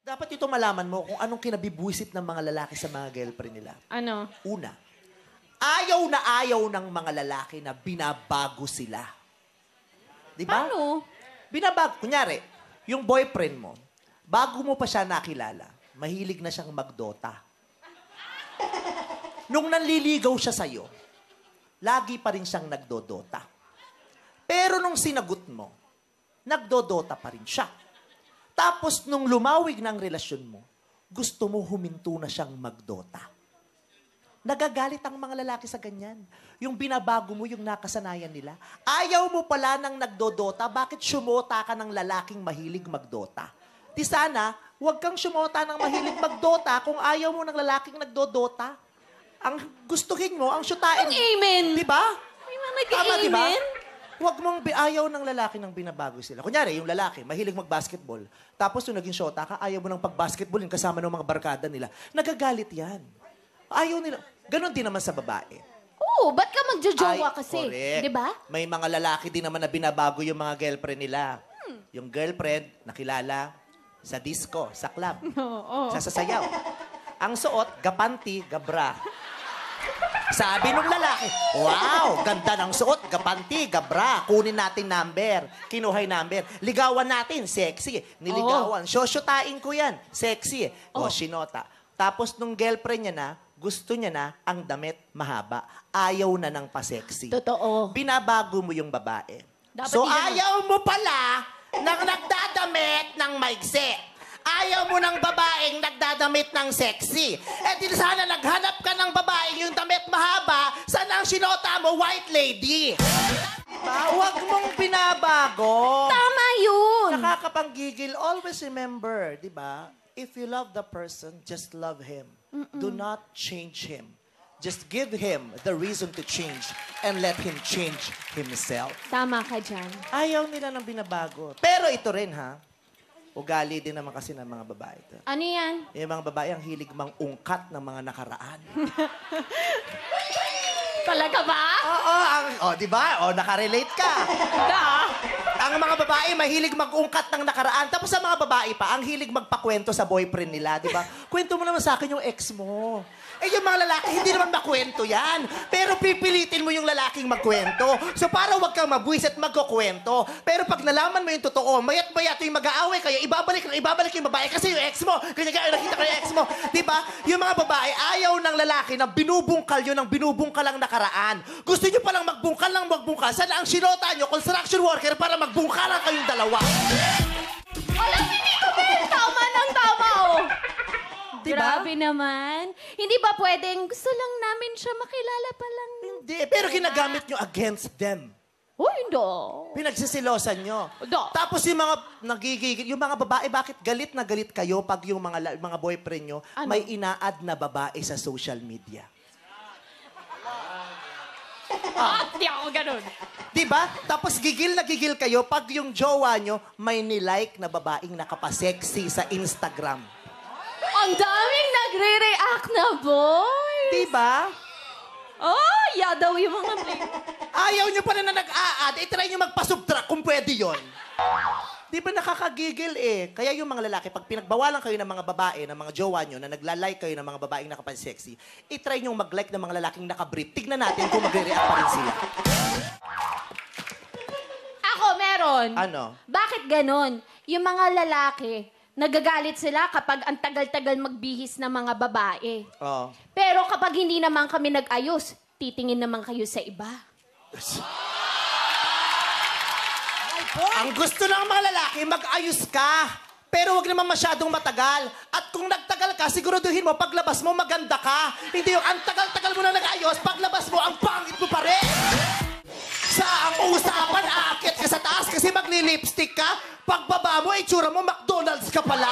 Dapat ito malaman mo kung anong kinabibwisit ng mga lalaki sa mga girlfriend nila. Ano? Una, ayaw na ayaw ng mga lalaki na binabago sila. Di ba? Paano? Binabago. Kunyari, yung boyfriend mo, bago mo pa siya nakilala, mahilig na siyang magdota. Nung nanliligaw siya sa'yo, lagi pa rin siyang nagdodota. Pero nung sinagot mo, nagdodota pa rin siya. Tapos nung lumawig ng relasyon mo, gusto mo huminto na siyang magdota. Nagagalit ang mga lalaki sa ganyan. Yung binabago mo yung nakasanayan nila. Ayaw mo pala ng nagdodota, bakit sumota ka ng lalaking mahilig magdota? Di sana, huwag kang sumota ng mahilig magdota kung ayaw mo ng lalaking nagdodota. Ang gustuhin mo, ang syutain. Ang amen. Di ba? May mga Tama, di ba? nag-amen. Huwag mong ayaw ng lalaki nang binabago sila. Kunyari, yung lalaki, mahilig mag-basketball. Tapos yung naging shota ka, ayaw mo ng pag-basketball yung kasama ng mga barkada nila. Nagagalit yan. Ayaw nila. Ganon din naman sa babae. Oo, ba't ka magjojowa kasi? Correct. Di ba? May mga lalaki din naman na binabago yung mga girlfriend nila. Yung girlfriend, nakilala sa disco, sa club, Oo. sa sasayaw. Ang suot, gapanti, gabra. Sabi nung lalaki, wow, ganda ng suot, gapanti, gabra, kunin natin number. Kinuhay number. Ligawan natin, sexy. Niligawan. Shoshyotain ko yan, sexy. O, sinota. Tapos nung girlfriend niya na, gusto niya na ang damit mahaba. Ayaw na ng pa-sexy. Totoo. Binabago mo yung babae. Dapat So, yun ang- ayaw mo pala ng nagdadamit ng maigsi. Ayaw mo ng babaeng nagdadamit ng sexy. Eh di sana naghanap ka ng babaeng yung damit mahaba, sana ang sinota mo, white lady. Diba? Huwag mong binabago. Tama yun. Nakakapanggigil. Always remember, di ba? If you love the person, just love him. Do not change him. Just give him the reason to change and let him change himself. Tama ka dyan. Ayaw nila ng binabago. Pero ito rin, ha? Ugali din naman kasi ng mga babae. Ito. Ano yan? Yung mga babae ang hilig mang-ungkat ng mga nakaraan. Talaga ba? Oo, di ba? O, nakarelate ka. Ang mga babae mahilig mag-ungkat ng nakaraan. Tapos sa mga babae pa, ang hilig magpakwento sa boyfriend nila, di ba? Kwento mo naman sa akin yung ex mo. Eh, yung mga lalaki, hindi naman makwento yan. Pero pipilitin mo yung lalaking magkwento. So, para wag kang mabwis at magkukwento. Pero pag nalaman mo yung totoo, mayat-mayat yung mag-aaway kayo, ibabalik yung babae kasi yung ex mo. Ganyan, nakita ko yung ex mo. Di ba? Yung mga babae, ayaw ng lalaki na binubungkal yun ng binubungkal ang nakaraan. Gusto nyo palang magbungkal ng magbungkal. Sana ang sinota nyo, construction worker, para magbungkal lang kayong dalawa. Alam, hindi ko din. Tama ng tama, oh. Di ba? Grabe naman. Hindi ba pwedeng gusto lang namin siya makilala pa lang? Hindi, pero ginagamit nyo against them. Oh, hindi. Pinagsisilosan nyo. Do. Tapos yung mga nagigigil, yung mga babae, bakit galit na galit kayo pag yung mga boyfriend nyo Ano? may ina-add na babae sa social media? Hindi ako ganun. Diba? Tapos gigil na gigil kayo pag yung jowa nyo may nilike na babaeng nakapasexy sa Instagram. Ang daming nagre-react na, boy. Diba? Oh, yeah daw yung mga bling. Ayaw nyo pa na nag-a-add, try nyo magpa-subtract kung pwede yon. Di ba nakakagigil eh? Kaya yung mga lalaki, pag pinagbawalan kayo ng mga babae, ng mga jowa nyo, na nagla-like kayo ng mga babaeng nakapasexy, try nyo mag-like ng mga lalaking nakabrief. Tignan natin kung magre-react pa rin sila. Ako, meron. Ano? Bakit ganon? Yung mga lalaki, nagagalit sila kapag ang tagal-tagal magbihis ng mga babae. Oo. Pero kapag hindi naman kami nag-ayos, titingin naman kayo sa iba. Ang gusto ng mga lalaki, mag-ayos ka. Pero wag naman masyadong matagal. At kung nagtagal ka, siguraduhin mo, paglabas mo, maganda ka. Hindi yung ang tagal-tagal mo na nag-ayos, paglabas mo, ang pangit mo pa rin. Sa ang usapan, aakit ka sa taas kasi magli-lipstick ka. Pagbaba mo, itsura mo, McDonald's ka pala.